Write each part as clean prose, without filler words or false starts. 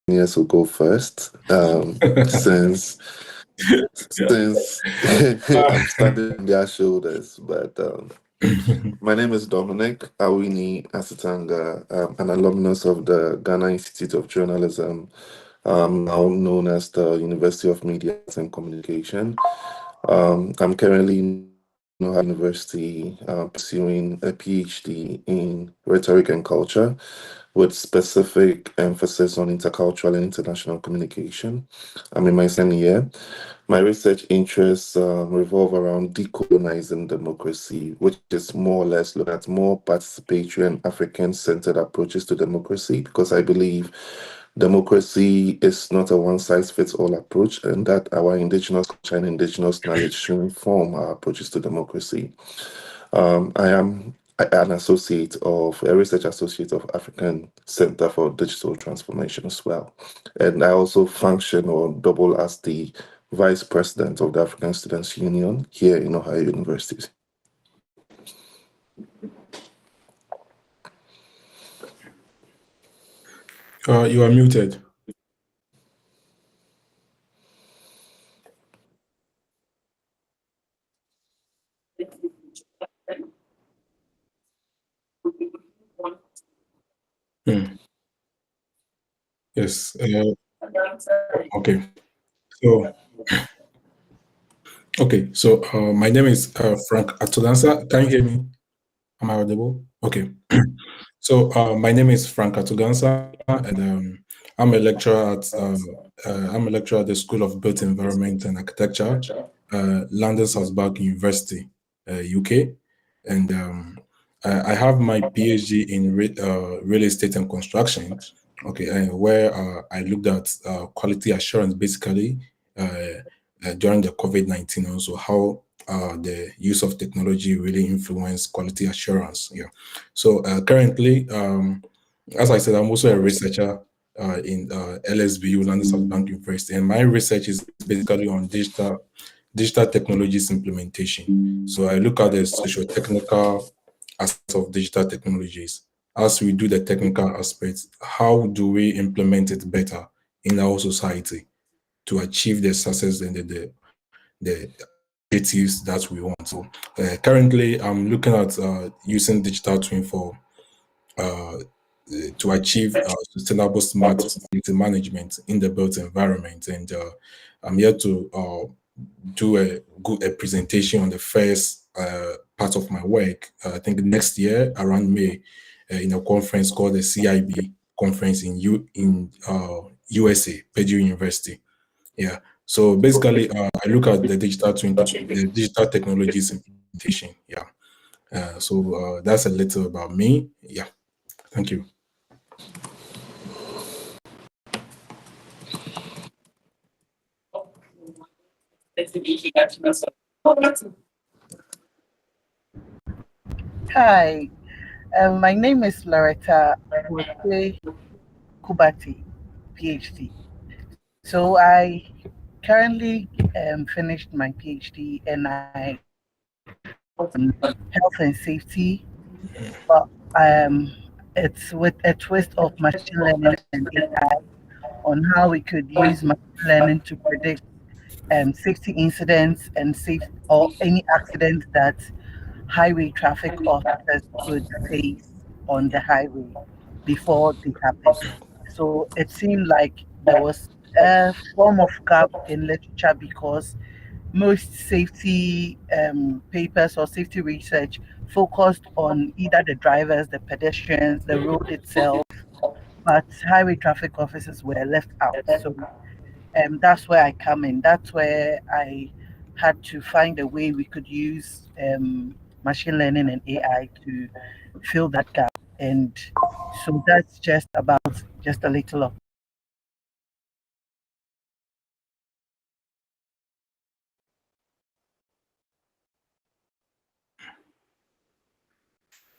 Yes, will go first. Since I'm standing on their shoulders, but my name is Dominic Awini Asitanga, an alumnus of the Ghana Institute of Journalism, now known as the University of Media and Communication. I'm currently in Ohio University pursuing a PhD in rhetoric and culture with specific emphasis on intercultural and international communication. I'm in my second year. My research interests revolve around decolonizing democracy, which is more or less look at more participatory and African-centered approaches to democracy, because I believe democracy is not a one-size-fits-all approach, and that our indigenous culture and indigenous knowledge should inform our approaches to democracy. I am an associate of a research associate of African Center for Digital Transformation as well, and I also function or double as the vice president of the African Students Union here in Ohio University. You are muted. Yes. Okay. So my name is Frank Atugansa. Can you hear me? Am I audible? Okay. So my name is Frank Atugansa, and I'm a lecturer at the School of Built Environment and Architecture, London Southbank University, UK, and I have my PhD in real estate and construction. Okay, where I looked at quality assurance basically during the COVID-19, also how the use of technology really influenced quality assurance. Yeah. So currently, as I said, I'm also a researcher in LSBU, London Southbank University, and my research is basically on digital technologies implementation. So I look at the socio-technical aspects of digital technologies. As we do the technical aspects, how do we implement it better in our society to achieve the success and the objectives that we want? So currently, I'm looking at using digital twin for to achieve sustainable smart facility management in the built environment, and I'm here to do a presentation on the first part of my work. I think next year around May, in a conference called the CIB conference in USA, Purdue University. Yeah. So basically, I look at the the digital technologies implementation. Yeah. So that's a little about me. Yeah. Thank you. Hi, my name is Loretta Wote Kubati, PhD. So I currently finished my PhD and I health and safety, but it's with a twist of machine learning and AI on how we could use machine learning to predict safety incidents and safe or any accident that highway traffic officers would face on the highway before they happen. So it seemed like there was a form of gap in literature because most safety papers or safety research focused on either the drivers, the pedestrians, the road itself, but highway traffic officers were left out. So that's where I come in. That's where I had to find a way we could use machine learning and AI to fill that gap. And so that's just about just a little of.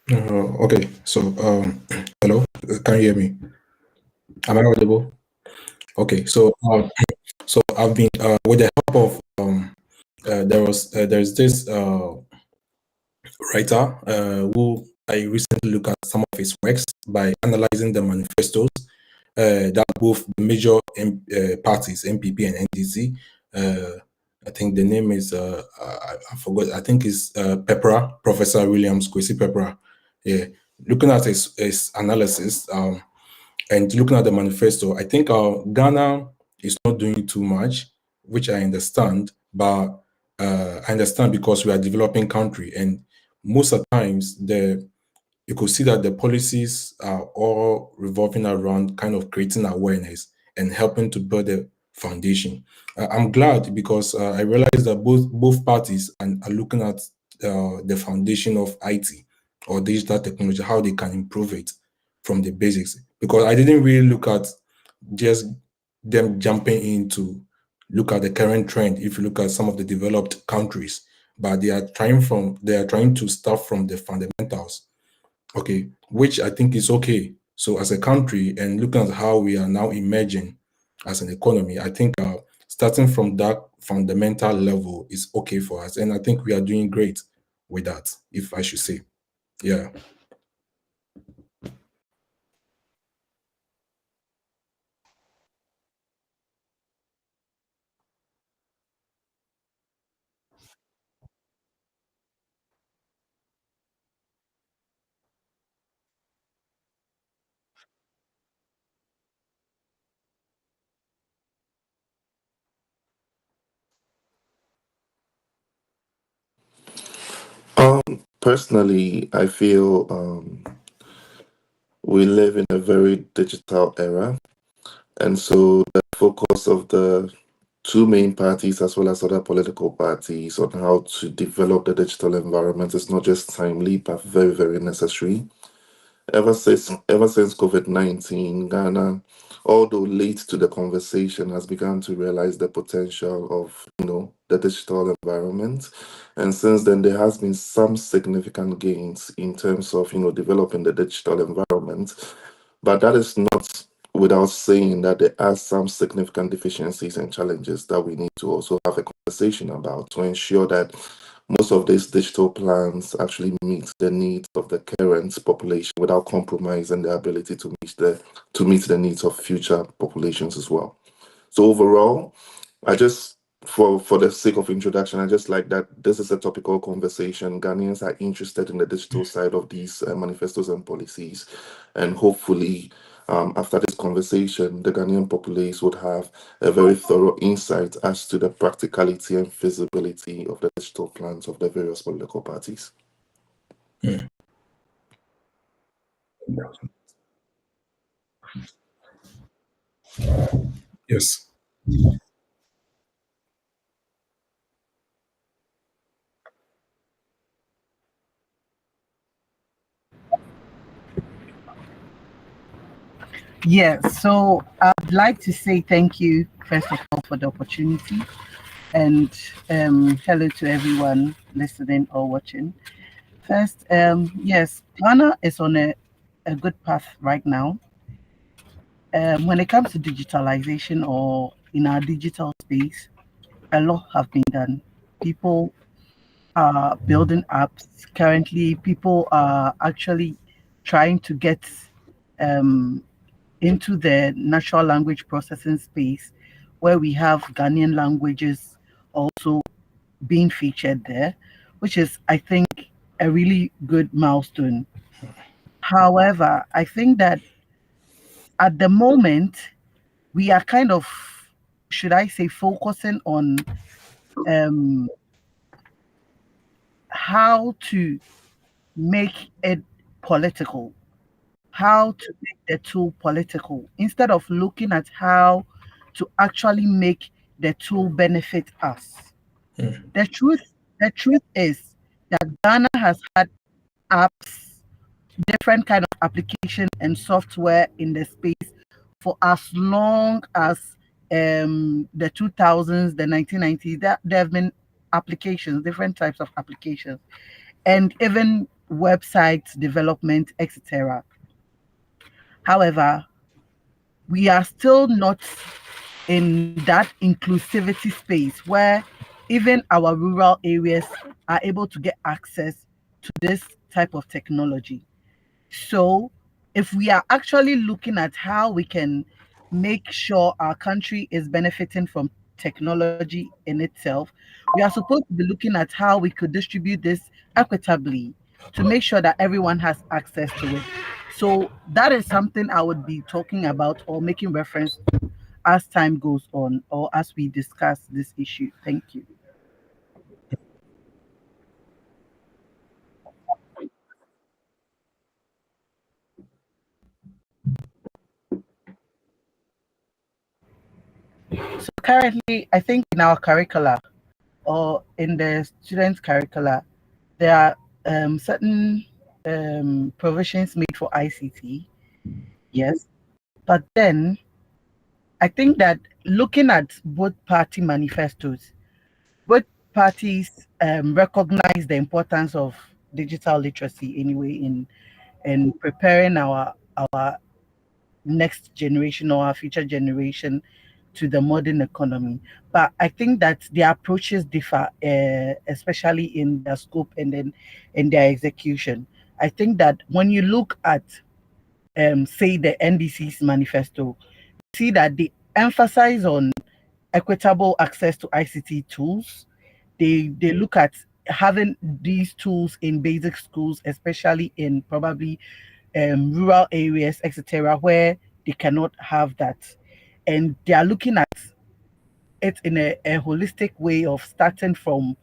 Okay. So hello. Can you hear me? Am I audible? Okay. So I've been with the help of there's this writer who I recently looked at some of his works by analyzing the manifestos that both the major parties, MPP and NDC, I think the name is I forgot. I think it's Pepper, Professor Williams Kwesi Pepper. Yeah, looking at his analysis and looking at the manifesto, I think Ghana is not doing too much, which I understand. But I understand because we are a developing country, and most of the times you could see that the policies are all revolving around kind of creating awareness and helping to build a foundation. I'm glad because I realized that both parties are looking at the foundation of IT or digital technology, how they can improve it from the basics. Because I didn't really look at just them jumping in to look at the current trend. If you look at some of the developed countries, but they are trying to start from the fundamentals, okay, which I think is okay. So as a country and looking at how we are now emerging as an economy, I think starting from that fundamental level is okay for us, and I think we are doing great with that, if I should say. Yeah. Personally, I feel we live in a very digital era, and so the focus of the two main parties, as well as other political parties, on how to develop the digital environment is not just timely, but very, very necessary. Ever since COVID-19, Ghana, although late to the conversation, has begun to realize the potential of the digital environment. And since then, there has been some significant gains in terms of developing the digital environment. But that is not without saying that there are some significant deficiencies and challenges that we need to also have a conversation about to ensure that most of these digital plans actually meet the needs of the current population without compromising the ability to meet the needs of future populations as well. So overall, I just for the sake of introduction, I just like that this is a topical conversation. Ghanaians are interested in the digital side of these manifestos and policies, and hopefully, after this conversation, the Ghanaian populace would have a very thorough insight as to the practicality and feasibility of the digital plans of the various political parties. Yes. Yes, so I'd like to say thank you, first of all, for the opportunity, and hello to everyone listening or watching. First, yes, Ghana is on a good path right now. When it comes to digitalization or in our digital space, a lot have been done. People are building apps. Currently, people are actually trying to get um, into the natural language processing space where we have Ghanaian languages also being featured there, which is, I think, a really good milestone. However, I think that at the moment, we are kind of, should I say, focusing on um, how to make it political, how to make the tool political, instead of looking at how to actually make the tool benefit us. The truth, the truth is that Ghana has had apps, different kind of application and software in the space for as long as the 2000s, the 1990s. There have been applications, different types of applications, and even website development, etc. However, we are still not in that inclusivity space where even our rural areas are able to get access to this type of technology. So if we are actually looking at how we can make sure our country is benefiting from technology in itself, we are supposed to be looking at how we could distribute this equitably to make sure that everyone has access to it. So that is something I would be talking about or making reference to as time goes on or as we discuss this issue. Thank you. So currently, I think in our curricula or in the students' curricula, there are certain provisions made for ICT. Yes, but then I think that looking at both party manifestos, both parties recognize the importance of digital literacy anyway in preparing our next generation or our future generation to the modern economy. But I think that the approaches differ, especially in their scope and then in their execution. I think that when you look at, say, the NDC's manifesto, see that they emphasize on equitable access to ICT tools. They look at having these tools in basic schools, especially in probably rural areas, etc., where they cannot have that. And they are looking at it in a holistic way of starting from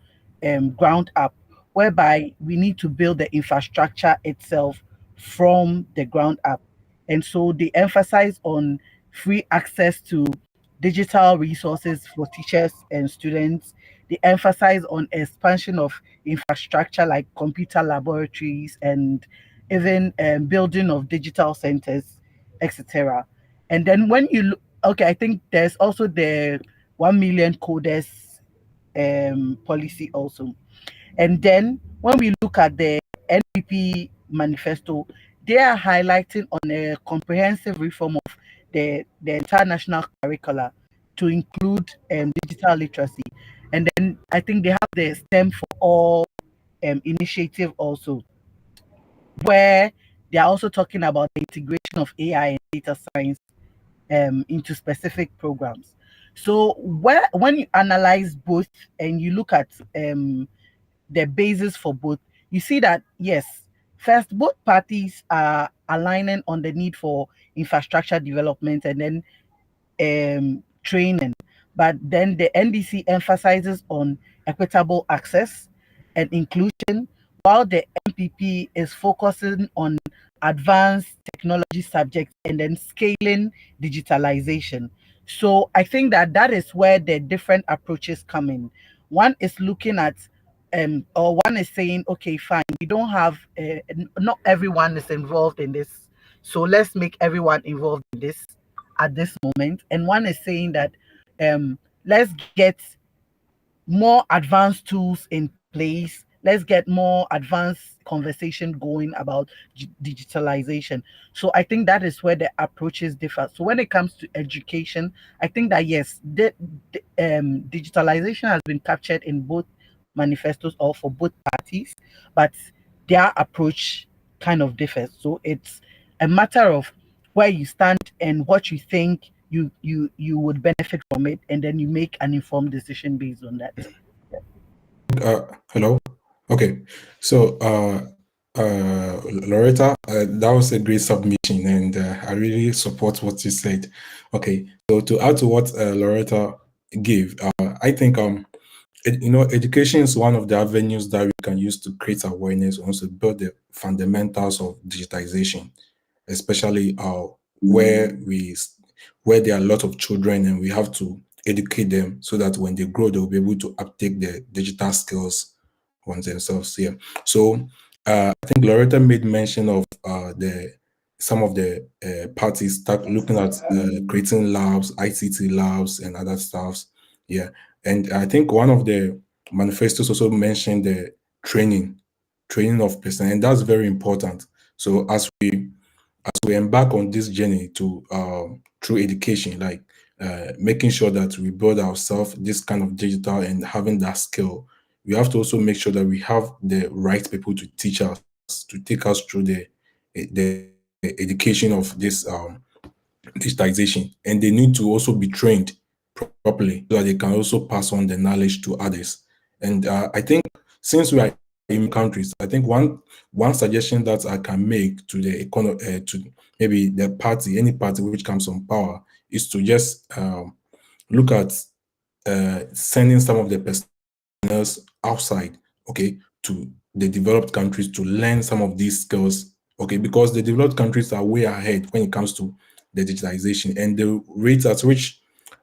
ground up, whereby we need to build the infrastructure itself from the ground up. And so they emphasize on free access to digital resources for teachers and students. They emphasize on expansion of infrastructure like computer laboratories and even building of digital centers, etc. And then when you look, okay, I think there's also the 1 million coders policy also. And then when we look at the NPP manifesto, they are highlighting on a comprehensive reform of the international curricula to include digital literacy. And then I think they have the STEM for All initiative also, where they are also talking about the integration of AI and data science into specific programs. So when you analyze both and you look at the basis for both, you see that yes, first both parties are aligning on the need for infrastructure development and then training. But then the NDC emphasizes on equitable access and inclusion, while the MPP is focusing on advanced technology subjects and then scaling digitalization. So I think that that is where the different approaches come in. One is looking at or one is saying, okay, fine, we don't have, not everyone is involved in this. So let's make everyone involved in this at this moment. And one is saying that let's get more advanced tools in place. Let's get more advanced conversation going about digitalization. So I think that is where the approaches differ. So when it comes to education, I think that yes, digitalization has been captured in both manifestos or for both parties, but their approach kind of differs. So it's a matter of where you stand and what you think you would benefit from it, and then you make an informed decision based on that. Hello. Okay. So, Loretta, that was a great submission, and I really support what you said. Okay. So, to add to what Loretta gave, I think education is one of the avenues that we can use to create awareness, also build the fundamentals of digitization, especially where we where there are a lot of children and we have to educate them so that when they grow they'll be able to uptake the digital skills on themselves. Yeah. So I think Loretta made mention of the some of the parties start looking at creating labs, ICT labs, and other stuffs. Yeah, and I think one of the manifestos also mentioned the training of person, and that's very important. So as we embark on this journey to through education, like making sure that we build ourselves this kind of digital and having that skill, we have to also make sure that we have the right people to teach us, to take us through the education of this digitization, and they need to also be trained properly so that they can also pass on the knowledge to others. And I think since we are in countries, I think one suggestion that I can make to the economy, to maybe the party, any party which comes on power, is to just look at sending some of the personnel outside, okay, to the developed countries to learn some of these skills, okay, because the developed countries are way ahead when it comes to the digitization, and the rate at which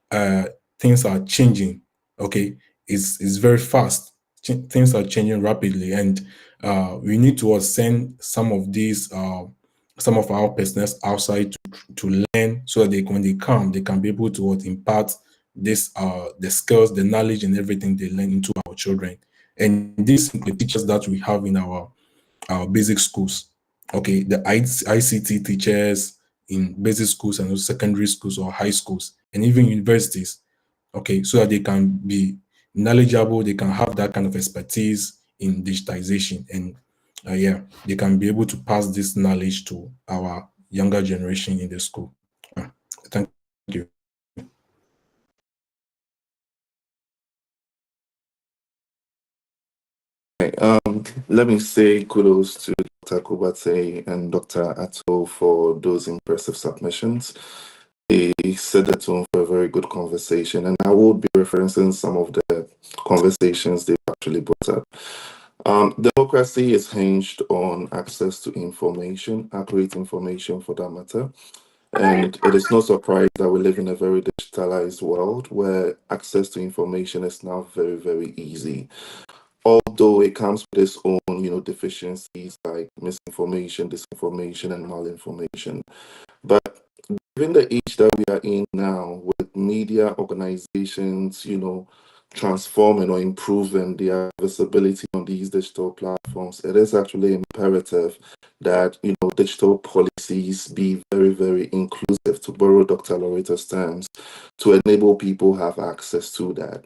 uh, things are changing, okay, is very fast. Things are changing rapidly, and we need to send some of our personnel outside to learn, so that when they come, they can be able to impart this the skills, the knowledge, and everything they learn into our children. And these include teachers that we have in our basic schools. Okay, the ICT teachers in basic schools and secondary schools or high schools and even universities. Okay, so that they can be knowledgeable, they can have that kind of expertise in digitization, and yeah, they can be able to pass this knowledge to our younger generation in the school. Thank you. Let me say kudos to Dr. Kubate and Dr. Atto for those impressive submissions. They set the tone for a very good conversation, and I will be referencing some of the conversations they actually brought up. Democracy is hinged on access to information, accurate information for that matter. And it is no surprise that we live in a very digitalized world where access to information is now very, very easy. Although it comes with its own, deficiencies like misinformation, disinformation, and malinformation. But given the age that we are in now, with media organizations, transforming or improving their visibility on these digital platforms, it is actually imperative that, digital policies be very, very inclusive, to borrow Dr. Loretta's terms, to enable people have access to that.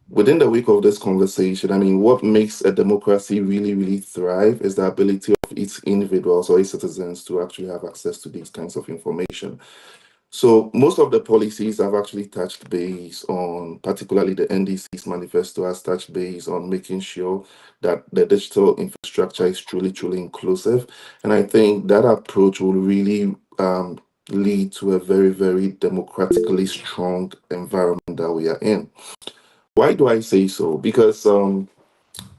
Within the week of this conversation, I mean, what makes a democracy really, really thrive is the ability of its individuals or its citizens to actually have access to these kinds of information. So most of the policies have actually touched base on, particularly the NDC's manifesto has touched base on making sure that the digital infrastructure is truly, truly inclusive. And I think that approach will really lead to a very, very democratically strong environment that we are in. Why do I say so? Because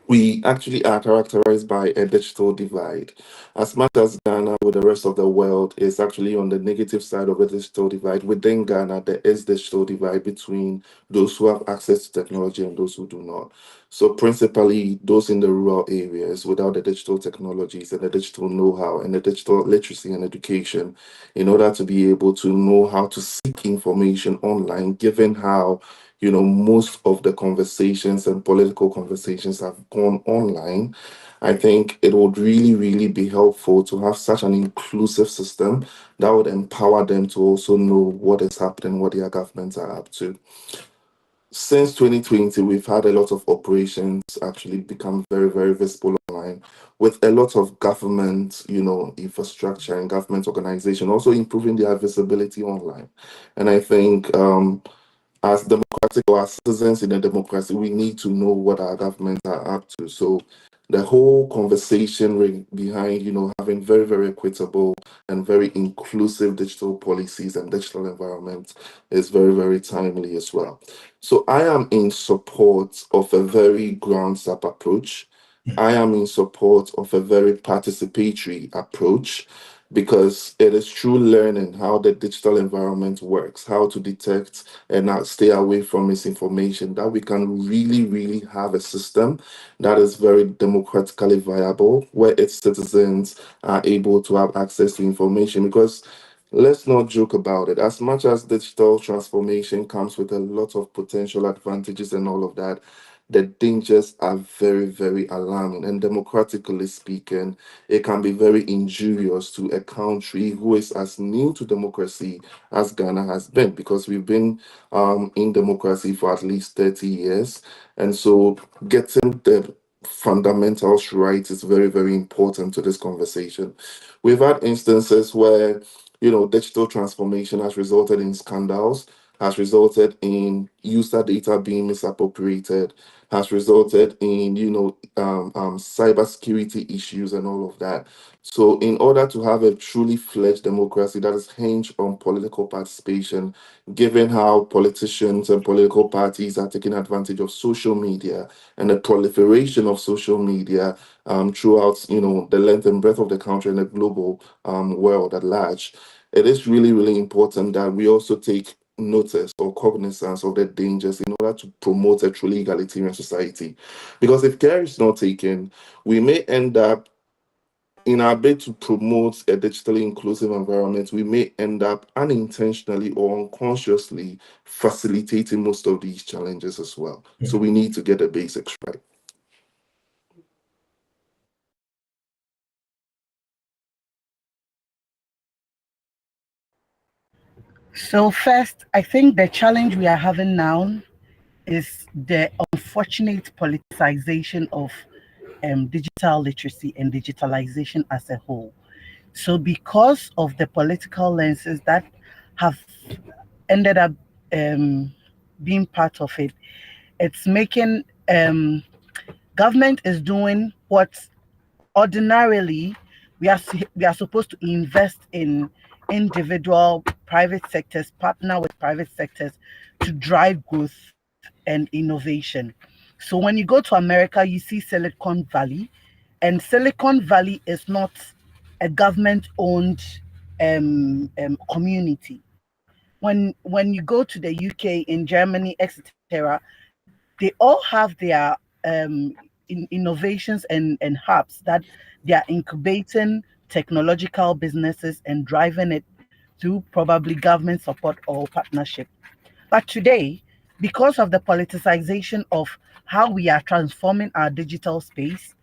we actually are characterized by a digital divide. As much as Ghana, with the rest of the world, is actually on the negative side of a digital divide, within Ghana, there is digital divide between those who have access to technology and those who do not. So, principally, those in the rural areas without the digital technologies and the digital know how and the digital literacy and education, in order to be able to know how to seek information online, given how most of the conversations and political conversations have gone online. I think it would really, really be helpful to have such an inclusive system that would empower them to also know what is happening, what their governments are up to. Since 2020, we've had a lot of operations actually become very, very visible online, with a lot of government, infrastructure and government organization also improving their visibility online. And I think as democratic or as citizens in a democracy, we need to know what our governments are up to. So the whole conversation behind, having very, very equitable and very inclusive digital policies and digital environments is very, very timely as well. So I am in support of a very grounds up approach. I am in support of a very participatory approach, because it is through learning how the digital environment works, how to detect and not stay away from misinformation, that we can really, really have a system that is very democratically viable, where its citizens are able to have access to information. Because let's not joke about it, as much as digital transformation comes with a lot of potential advantages and all of that, the dangers are very, very alarming. And democratically speaking, it can be very injurious to a country who is as new to democracy as Ghana has been, because we've been in democracy for at least 30 years. And so getting the fundamentals right is very, very important to this conversation. We've had instances where, digital transformation has resulted in scandals, has resulted in user data being misappropriated, has resulted in, cybersecurity issues and all of that. So, in order to have a truly fledged democracy that is hinged on political participation, given how politicians and political parties are taking advantage of social media and the proliferation of social media throughout, the length and breadth of the country and the global world at large, it is really, really important that we also take notice or cognizance of the dangers in order to promote a truly egalitarian society. Because if care is not taken, we may end up, in our bid to promote a digitally inclusive environment, we may end up unintentionally or unconsciously facilitating most of these challenges as well. So we need to get the basics right. So first, I think the challenge we are having now is the unfortunate politicization of digital literacy and digitalization as a whole. So, because of the political lenses that have ended up um, being part of it, it's making government is doing what ordinarily we are supposed to invest in individual private sectors, partner with private sectors to drive growth and innovation. So when you go to America, you see Silicon Valley, and Silicon Valley is not a government owned community. When you go to the UK, in Germany, etc., they all have their innovations and hubs that they are incubating technological businesses and driving it through probably government support or partnership. But today, because of the politicization of how we are transforming our digital space,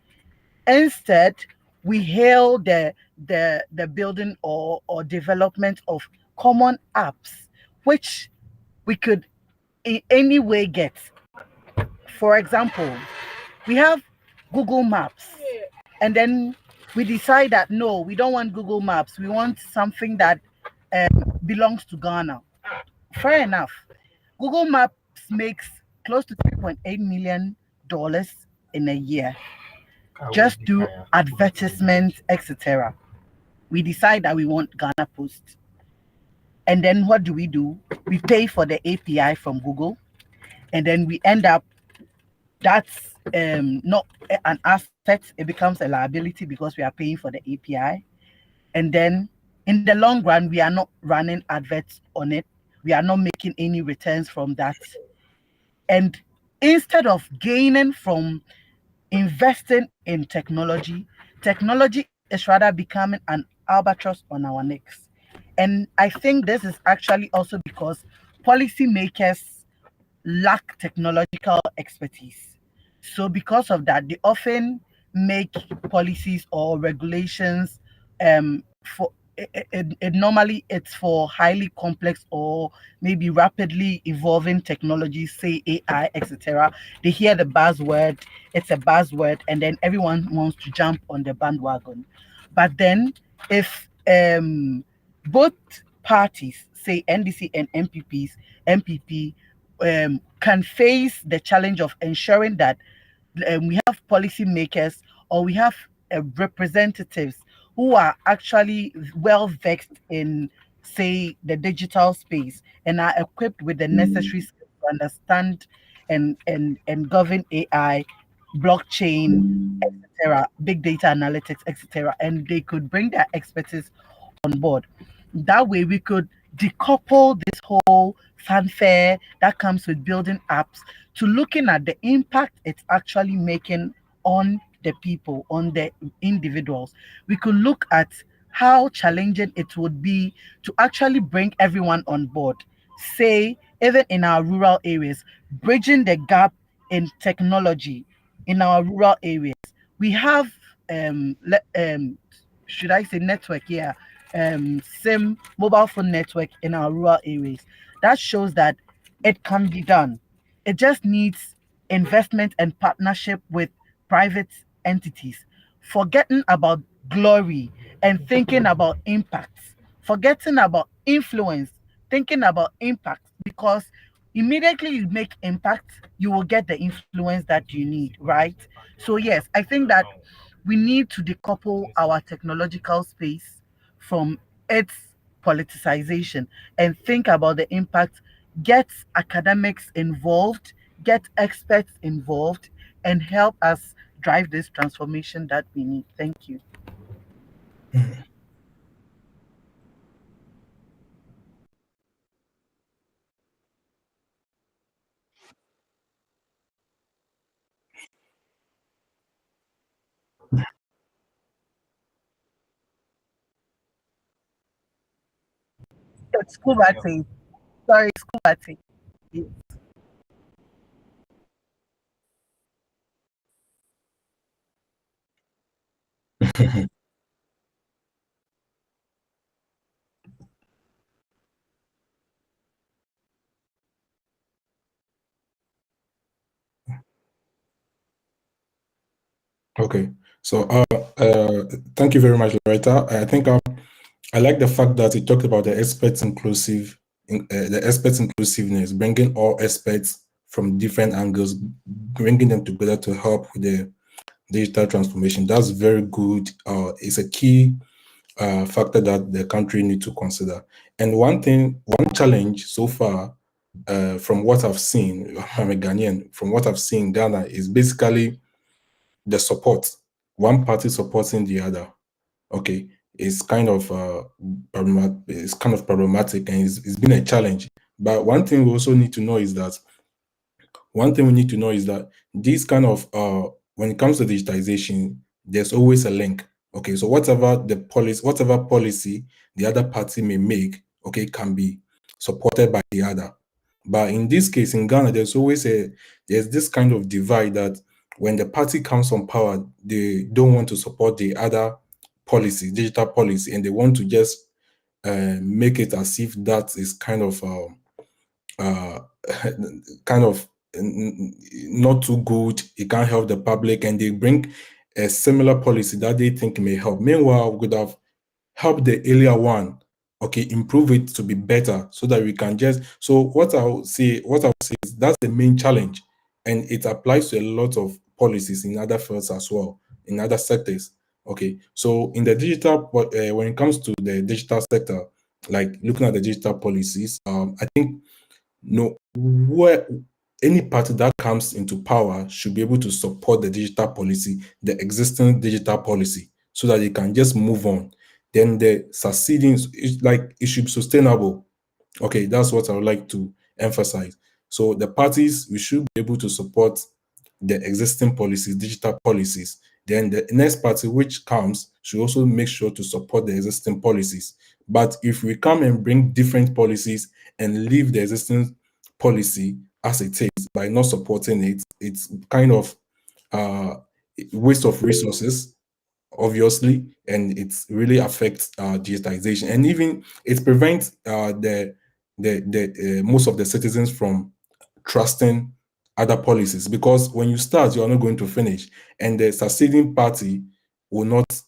instead we hail the building or development of common apps, which we could in any way get. For example, we have Google Maps, and then we decide that no, we don't want Google Maps. We want something that belongs to Ghana. Fair enough. Google Maps makes close to $3.8 million in a year. Just do advertisements, etc. We decide that we want Ghana Post. And then what do? We pay for the API from Google, and then we end up that's not an asset, it becomes a liability because we are paying for the API. And then in the long run, we are not running adverts on it, we are not making any returns from that. And instead of gaining from investing in technology, technology is rather becoming an albatross on our necks. And I think this is actually also because policymakers lack technological expertise. So because of that, they often make policies or regulations for normally it's for highly complex or maybe rapidly evolving technologies, say AI, etc. They hear the buzzword, it's a buzzword, and then everyone wants to jump on the bandwagon. But then if both parties, say NDC and MPP, can face the challenge of ensuring that we have policymakers or we have representatives who are actually well vexed in, say, the digital space and are equipped with the necessary skills to understand and govern AI, blockchain, etc., big data analytics, etc., and they could bring their expertise on board. That way, we could decouple this whole fanfare that comes with building apps to looking at the impact it's actually making on the people, on the individuals. We could look at how challenging it would be to actually bring everyone on board. Say, even in our rural areas, bridging the gap in technology in our rural areas. We have should I say network? Yeah, SIM mobile phone network in our rural areas. That shows that it can be done. It just needs investment and partnership with private entities, forgetting about glory and thinking about impacts, forgetting about influence, thinking about impact, because immediately you make impact, you will get the influence that you need, right? So, yes, I think that we need to decouple our technological space from its politicization and think about the impact, get academics involved, get experts involved, and help us drive this transformation that we need. Thank you. Mm. It's Kubati. Sorry, it's Kubati. Okay. So, thank you very much, Loretta. I think I like the fact that you talked about the the experts inclusiveness, bringing all experts from different angles, bringing them together to help with the digital transformation. That's very good. It's a key factor that the country need to consider. And one challenge so far, from what I've seen, I'm a Ghanaian. From what I've seen in Ghana, is basically the support. One party supporting the other. Okay, it's kind of problematic, and it's been a challenge. But one thing we need to know is that this kind of when it comes to digitization, there's always a link. Okay, so whatever policy the other party may make, okay, can be supported by the other. But in this case, in Ghana, there's this kind of divide that when the party comes on power, they don't want to support the other policy, digital policy, and they want to just make it as if that is uh, kind of not too good. It can't help the public, and they bring a similar policy that they think may help. Meanwhile, we could have helped the earlier one, okay, improve it to be better, so that we can just. So what I would say is that's the main challenge, and it applies to a lot of policies in other fields as well, in other sectors. Okay, so in the when it comes to the digital sector, like looking at the digital policies, I think no where any party that comes into power should be able to support the digital policy, the existing digital policy, so that they can just move on. Then the succeeding, it should be sustainable. Okay, that's what I would like to emphasize. So the parties, we should be able to support the existing policies, digital policies. Then the next party which comes should also make sure to support the existing policies. But if we come and bring different policies and leave the existing policy as it is by not supporting it, it's kind of uh, waste of resources, obviously, and it really affects digitization, and even it prevents the most of the citizens from trusting other policies, because when you start, you are not going to finish, and the succeeding party will not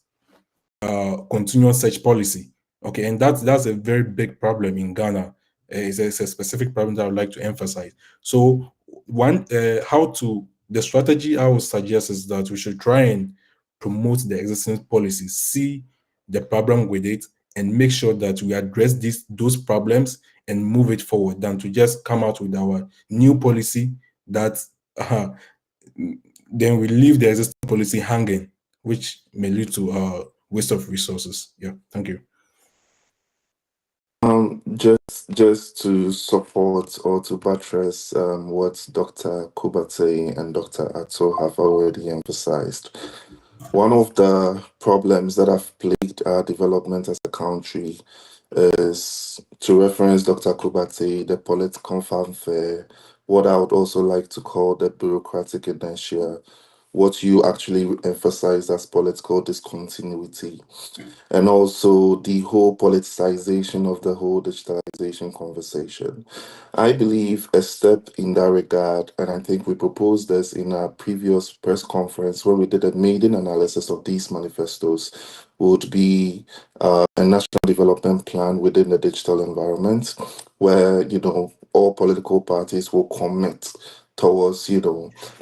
continue such policy. Okay, and that's a very big problem in Ghana. It's a specific problem that I would like to emphasize. So, the strategy I would suggest is that we should try and promote the existing policies, see the problem with it, and make sure that we address those problems and move it forward, than to just come out with our new policy that uh, then we leave the existing policy hanging, which may lead to waste of resources. Yeah, thank you. Just to support or to buttress what Dr. Kubate and Dr. Ato have already emphasized. One of the problems that have plagued our development as a country is, to reference Dr. Kubate, the political fanfare, what I would also like to call the bureaucratic inertia, what you actually emphasize as political discontinuity, and also the whole politicization of the whole digitalization conversation. I believe a step in that regard, and I think we proposed this in our previous press conference when we did a maiden analysis of these manifestos, would be a national development plan within the digital environment, where all political parties will commit towards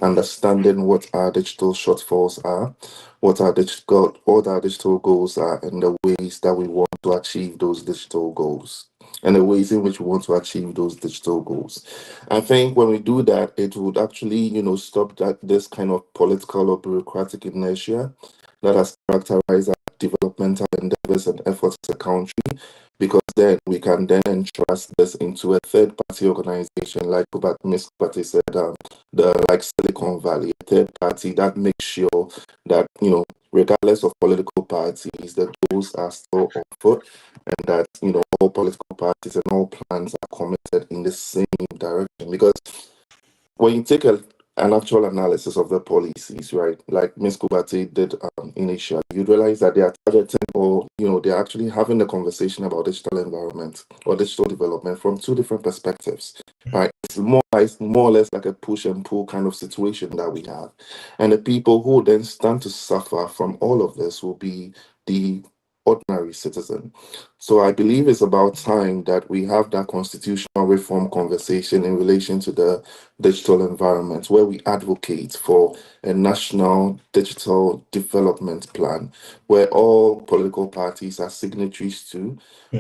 understanding what our digital shortfalls are, what our digital goals are, and the ways that we want to achieve those digital goals, and the ways in which we want to achieve those digital goals. I think when we do that, it would actually, stop that this kind of political or bureaucratic inertia that has characterized our developmental endeavors and efforts as a country, because then we can then entrust this into a third party organization, like Miss Kubati said, the like Silicon Valley, a third party that makes sure that, regardless of political parties, the goals are still on foot, and that, all political parties and all plans are committed in the same direction. Because when you take an actual analysis of the policies, right, like Ms. Kubati did initially, you realize that they are targeting, or they're actually having a conversation about digital environment or digital development from two different perspectives, right? It's more or less like a push and pull kind of situation that we have, and the people who then stand to suffer from all of this will be the ordinary citizen. So I believe it's about time that we have that constitutional reform conversation in relation to the digital environment, where we advocate for a national digital development plan, where all political parties are signatories to.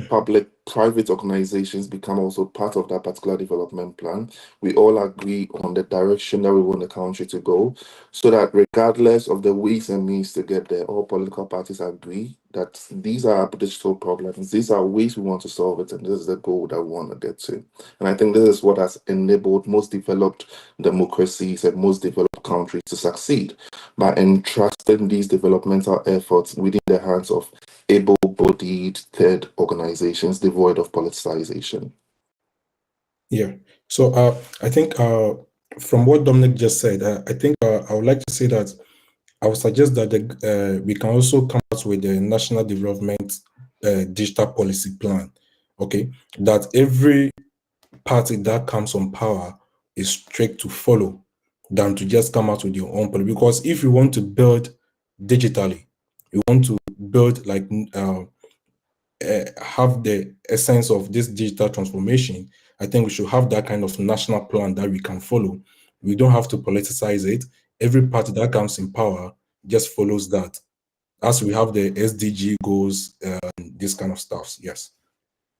Public private organizations become also part of that particular development plan. We all agree on the direction that we want the country to go, so that regardless of the ways and means to get there, all political parties agree that these are our digital problems, these are ways we want to solve it, and this is the goal that we want to get to. And I think this is what has enabled most developed democracies and most developed countries to succeed, by entrusting these developmental efforts within the hands of able-bodied third organizations devoid of politicization. Yeah. So I think from what Dominic just said, I think I would like to say that I would suggest that we can also come out with the national development digital policy plan. Okay, that every party that comes on power is strict to follow, than to just come out with your own policy. Because if you want to build digitally, you want to build like have the essence of this digital transformation, I think we should have that kind of national plan that we can follow. We don't have to politicize it. Every party that comes in power just follows that. As we have the SDG goals and this kind of stuff. Yes.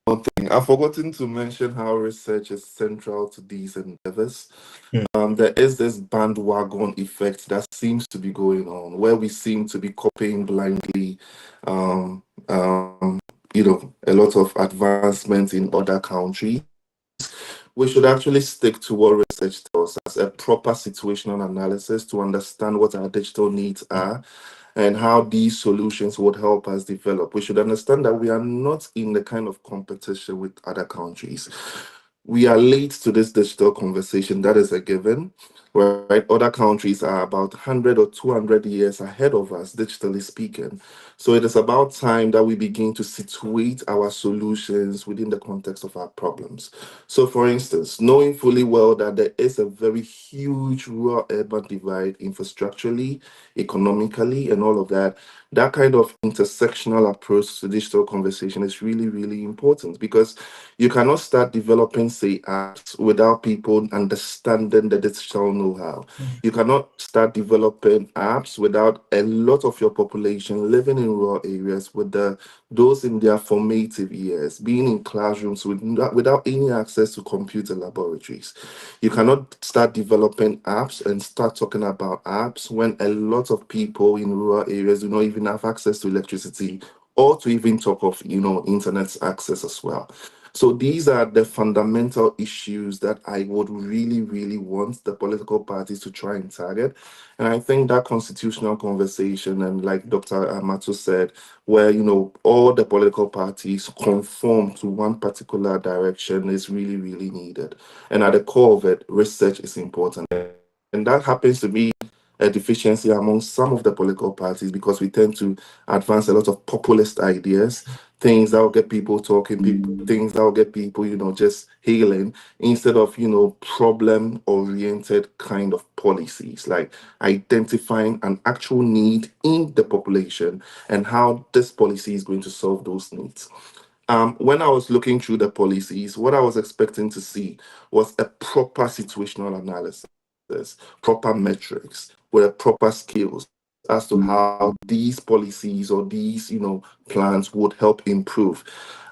One thing I've forgotten to mention, how research is central to these endeavors. There is this bandwagon effect that seems to be going on, where we seem to be copying blindly, um, a lot of advancements in other countries. We should actually stick to what research tells us, a proper situational analysis to understand what our digital needs are and how these solutions would help us develop. We should understand that we are not in the kind of competition with other countries. We are late to this digital conversation, that is a given, right? Other countries are about 100 or 200 years ahead of us, digitally speaking. So it is about time that we begin to situate our solutions within the context of our problems. So, for instance, knowing fully well that there is a very huge rural urban divide infrastructurally, economically, and all of that, that kind of intersectional approach to digital conversation is really, really important, because you cannot start developing, say, apps without people understanding the digital know-how. You cannot start developing apps without a lot of your population living in rural areas, with those in their formative years being in classrooms without any access to computer laboratories. You cannot start developing apps and start talking about apps when a lot of people in rural areas do not even have access to electricity, or to even talk of internet access as well. So these are the fundamental issues that I would really, really want the political parties to try and target. And I think that constitutional conversation, and like Dr. Amato said, where all the political parties conform to one particular direction, is really, really needed. And at the core of it, research is important. And that happens to be a deficiency among some of the political parties because we tend to advance a lot of populist ideas, things that will get people talking, things that will get people, just hailing, instead of, problem oriented kind of policies, like identifying an actual need in the population and how this policy is going to solve those needs. When I was looking through the policies, what I was expecting to see was a proper situational analysis, proper metrics, with a proper skills as to how these policies or these, plans would help improve.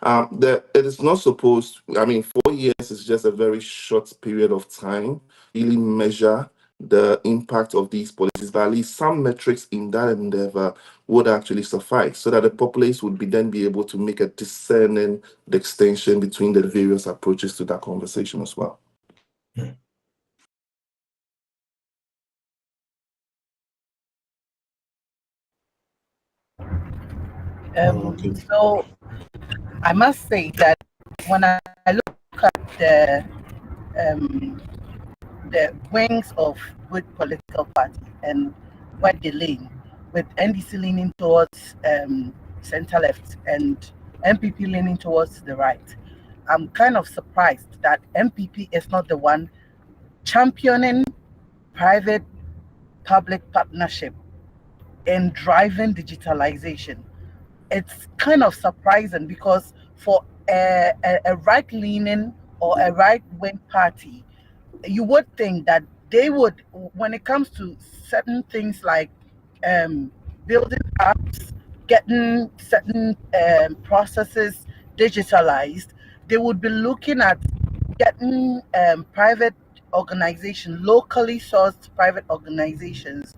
It is not supposed. I mean, 4 years is just a very short period of time. Really measure the impact of these policies, but at least some metrics in that endeavor would actually suffice so that the populace would then be able to make a discerning distinction between the various approaches to that conversation as well. Okay. So I must say that when I look at the wings of good political party and where they lean, with NDC leaning towards center left and MPP leaning towards the right, I'm kind of surprised that MPP is not the one championing private public partnership in driving digitalization. It's kind of surprising because for a right leaning or a right wing party, you would think that they would, when it comes to certain things like um, building apps, getting certain processes digitalized, they would be looking at getting private organizations, locally sourced private organizations,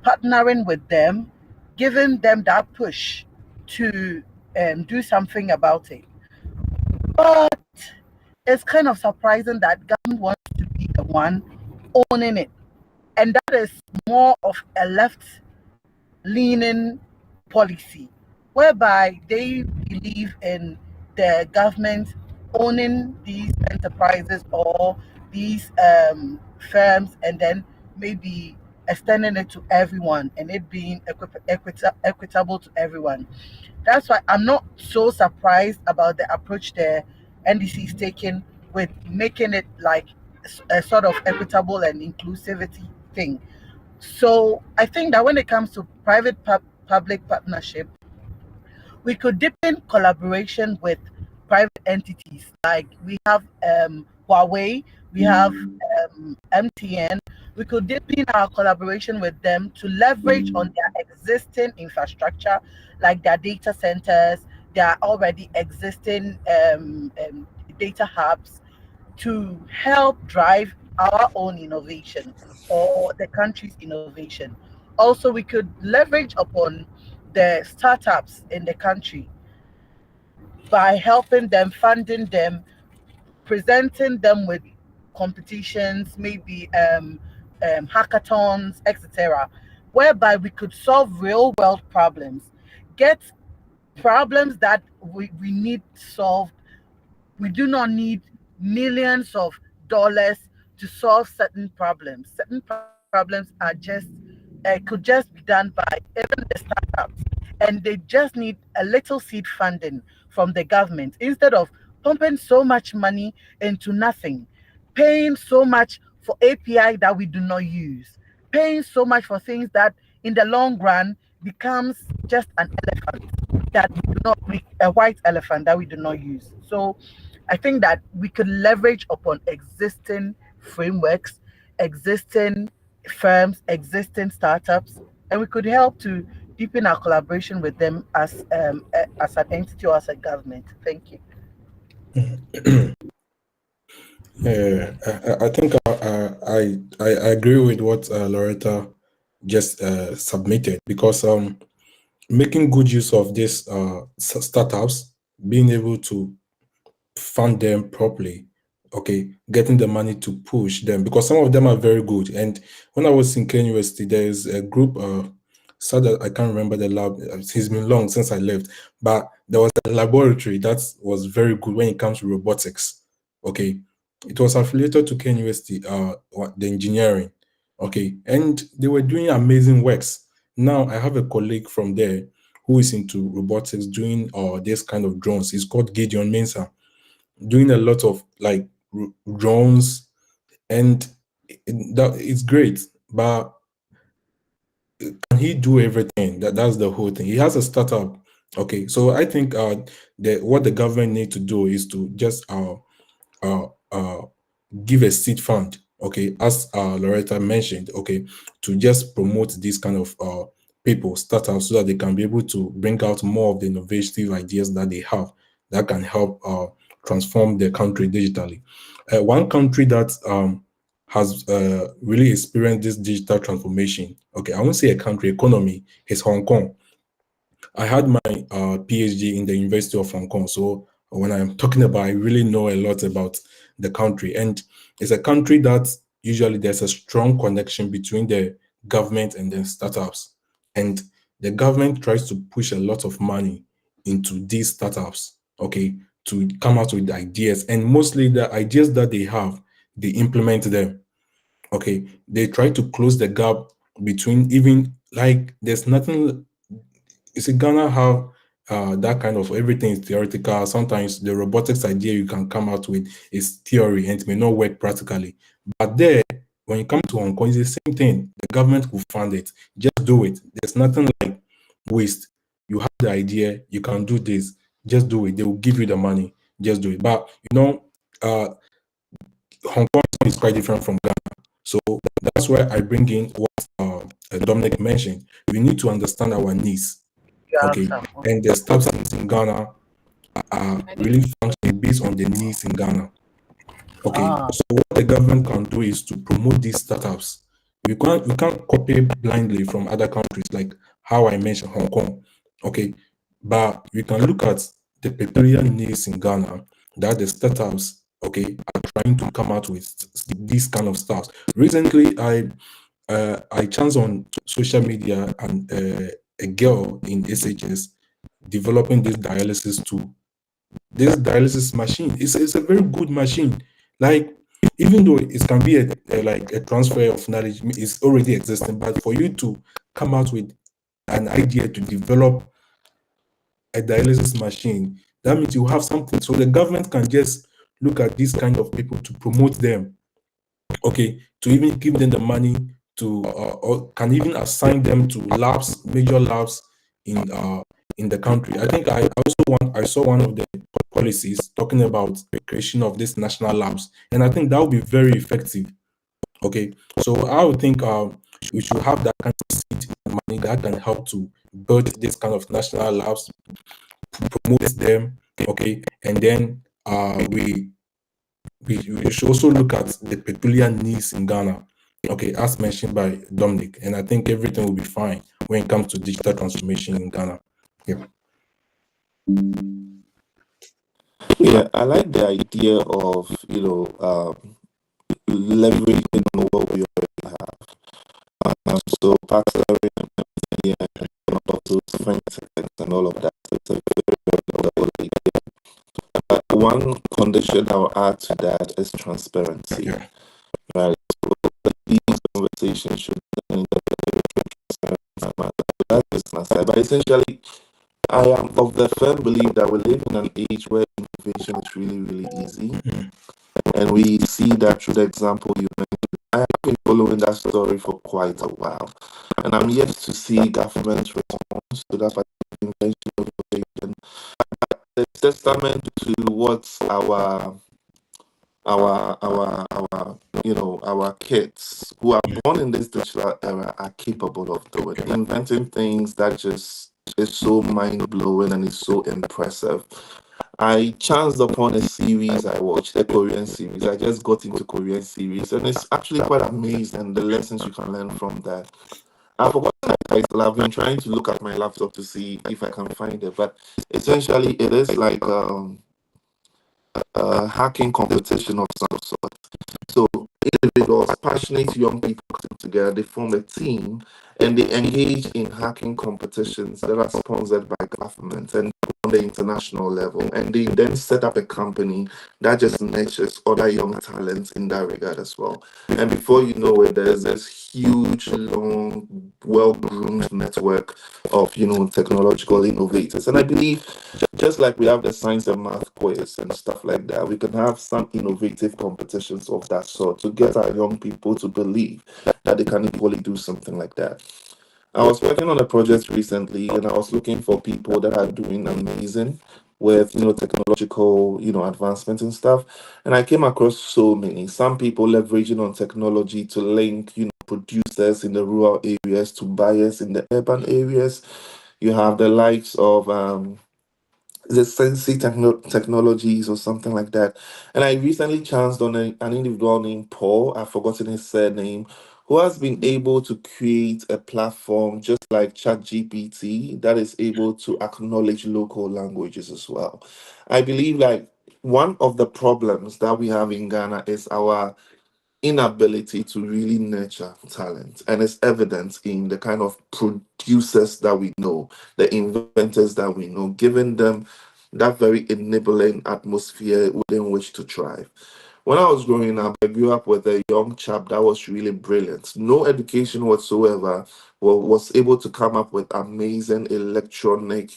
partnering with them, giving them that push to do something about it. But it's kind of surprising that government wants to be the one owning it. And that is more of a left leaning policy, whereby they believe in the government owning these enterprises or these firms and then maybe extending it to everyone and it being equitable to everyone. That's why I'm not so surprised about the approach the NDC is taking with making it like a sort of equitable and inclusivity thing. So I think that when it comes to private public partnership, we could deepen collaboration with private entities. Like we have Huawei, we have MTN. We could deepen our collaboration with them to leverage on their existing infrastructure, like their data centers, their already existing data hubs, to help drive our own innovation or the country's innovation. Also, we could leverage upon the startups in the country by helping them, funding them, presenting them with competitions, maybe hackathons, etc., whereby we could solve real world problems, get problems that we need solved. We do not need millions of dollars to solve certain problems. Certain problems are just could just be done by even the startups, and they just need a little seed funding from the government instead of pumping so much money into nothing, paying so much for API that we do not use, paying so much for things that in the long run becomes just an elephant that we do not a white elephant that we do not use. So I think that we could leverage upon existing frameworks, existing firms, existing startups, and we could help to deepen our collaboration with them as an entity or as a government. Thank you. I think I agree with what Loretta just submitted, because making good use of these startups, being able to fund them properly, okay, getting the money to push them, because some of them are very good. And when I was in Kenya University, there is a group, sad that I can't remember the lab, it's been long since I left, but there was a laboratory that was very good when it comes to robotics, okay. It was affiliated to Kenya University, the engineering, Okay, and they were doing amazing works. Now I have a colleague from there who is into robotics, doing this kind of drones. He's called Gideon Mensah, doing a lot of like drones, and that it's great. But can he do everything? That's the whole thing. He has a startup. Okay, so I think what the government need to do is to just uh, uh, give a seed fund, okay, as Loretta mentioned, okay, to just promote this kind of people, startups, so that they can be able to bring out more of the innovative ideas that they have that can help transform their country digitally. One country that has really experienced this digital transformation, okay, I won't say a country, economy, is Hong Kong. I had my PhD in the University of Hong Kong. So when I'm talking about, I really know a lot about the country. And it's a country that usually there's a strong connection between the government and the startups. And the government tries to push a lot of money into these startups, okay, to come out with ideas. And mostly the ideas that they have, they implement them. Okay. They try to close the gap between, even like there's nothing. You see, Ghana have that kind of, everything is theoretical. Sometimes the robotics idea you can come out with is theory and it may not work practically. But there, when you come to Hong Kong, it's the same thing. The government will fund it. Just do it. There's nothing like waste. You have the idea, you can do this. Just do it. They will give you the money. Just do it. But uh, Hong Kong is quite different from Ghana. So that's why I bring in what Dominic mentioned. We need to understand our needs. You have Okay, some. and the startups in Ghana are really functioning based on the needs in Ghana. Okay, Ah, so what the government can do is to promote these startups. We can't copy blindly from other countries like how I mentioned Hong Kong. Okay, but we can look at the peculiar needs in Ghana that the startups, okay, are trying to come out with these kind of stuff. Recently, I chanced on social media and a girl in SHS developing this dialysis tool. This dialysis machine is a very good machine. Like, even though it can be like a transfer of knowledge, is already existing, but for you to come out with an idea to develop a dialysis machine, that means you have something. So the government can just look at these kind of people to promote them, okay, to even give them the money to or can even assign them to labs, major labs in the country. I think I saw one of the policies talking about the creation of these national labs, and I think that would be very effective. Okay, so I would think we should have that kind of seed money that can help to build this kind of national labs, promote them, okay, and then we should also look at the peculiar needs in Ghana, okay, as mentioned by Dominic, and I think everything will be fine when it comes to digital transformation in Ghana. Yeah. Yeah, I like the idea of, leveraging on what we already have. So partnering and also fintech and all of that. It's a very wonderful idea. One condition I'll add to that is transparency, Yeah. right? So these conversations should be in a very transparent manner. That's business side. But essentially, I am of the firm belief that we live in an age where innovation is really, really easy. And we see that through the example you mentioned. I have been following that story for quite a while. And I'm yet to see government response to that particular invention of innovation. It's testament to what our kids who are born in this digital era are capable of doing, inventing things that just is so mind-blowing and is so impressive. I chanced upon a series I watched, a Korean series. I just got into Korean series, and it's actually quite amazing the lessons you can learn from that. I forgot the title. I've been trying to look at my laptop to see if I can find it, but essentially it is like a hacking competition of some sort. So individuals, passionate young people come together, they form a team, and they engage in hacking competitions that are sponsored by governments and on the international level. And they then set up a company that just nurtures other young talents in that regard as well. And before you know it, there's this huge, long, well-groomed network of technological innovators. And I believe just like we have the science and math quiz and stuff like that, we can have some innovative competitions of that sort to get our young people to believe that they can equally do something like that. I was working on a project recently and I was looking for people that are doing amazing with technological advancements and stuff, and I came across so many. Some people leveraging on technology to link producers in the rural areas to buyers in the urban areas. You have the likes of the Sensei Technologies or something like that. And I recently chanced on an individual named Paul, I've forgotten his surname, who has been able to create a platform just like ChatGPT that is able to acknowledge local languages as well. I believe like one of the problems that we have in Ghana is our inability to really nurture talent. And it's evident in the kind of producers that we know, the inventors that we know, giving them that very enabling atmosphere within which to thrive. When I was growing up, I grew up with a young chap that was really brilliant. No education whatsoever, was able to come up with amazing electronic,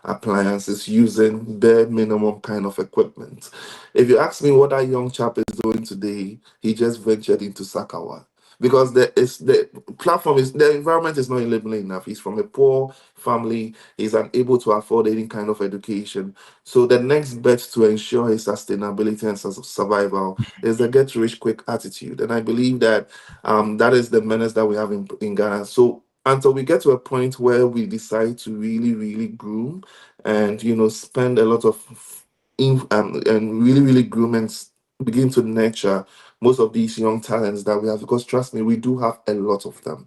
appliances using bare minimum kind of equipment. If you ask me what that young chap is doing today, he just ventured into Sakawa. Because the platform is the environment is not enabling enough. He's from a poor family. He's unable to afford any kind of education. So the next bet to ensure his sustainability and survival is the get rich quick attitude. And I believe that that is the menace that we have in Ghana. So until we get to a point where we decide to really, really groom and spend a lot of and really, really groom and begin to nurture most of these young talents that we have, because trust me, we do have a lot of them.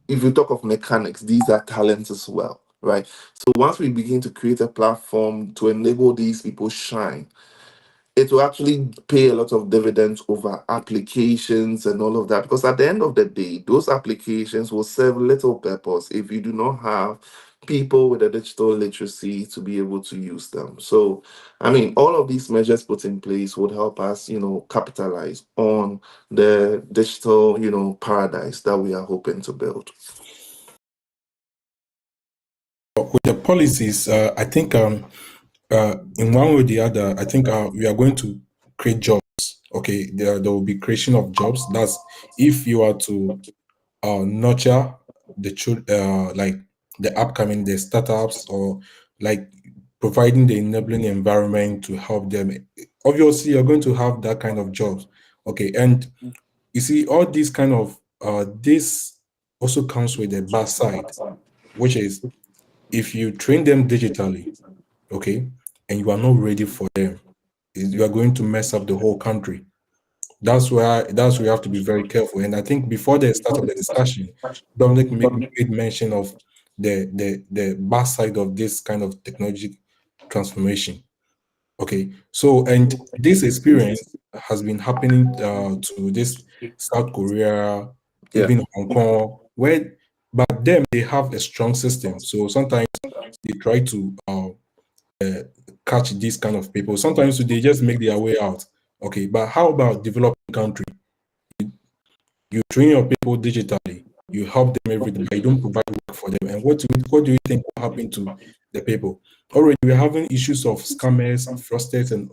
If you talk of mechanics, these are talents as well, right? So once we begin to create a platform to enable these people shine, it will actually pay a lot of dividends over applications and all of that. Because at the end of the day, those applications will serve little purpose if you do not have people with a digital literacy to be able to use them. So, I mean, all of these measures put in place would help us, capitalize on the digital, paradise that we are hoping to build. With the policies, I think in one way or the other, I think we are going to create jobs. Okay, there will be creation of jobs. That's if you are to nurture the like the upcoming the startups, or like providing the enabling environment to help them. Obviously, you're going to have that kind of jobs. Okay, and you see all these kind of this also comes with a bad side, which is if you train them digitally, okay, and you are not ready for them, you are going to mess up the whole country. That's where you have to be very careful. And I think before the start of the discussion, Dominic made mention of the bad side of this kind of technology transformation. Okay, so and this experience has been happening to this South Korea, Yeah. even Hong Kong, where but them they have a strong system. So sometimes they try to catch these kind of people. Sometimes they just make their way out. Okay, but how about developing country? You train your people digitally, you help them everything, but you don't provide work for them. And what do you think will happen to the people? Already we're having issues of scammers, fraudsters, and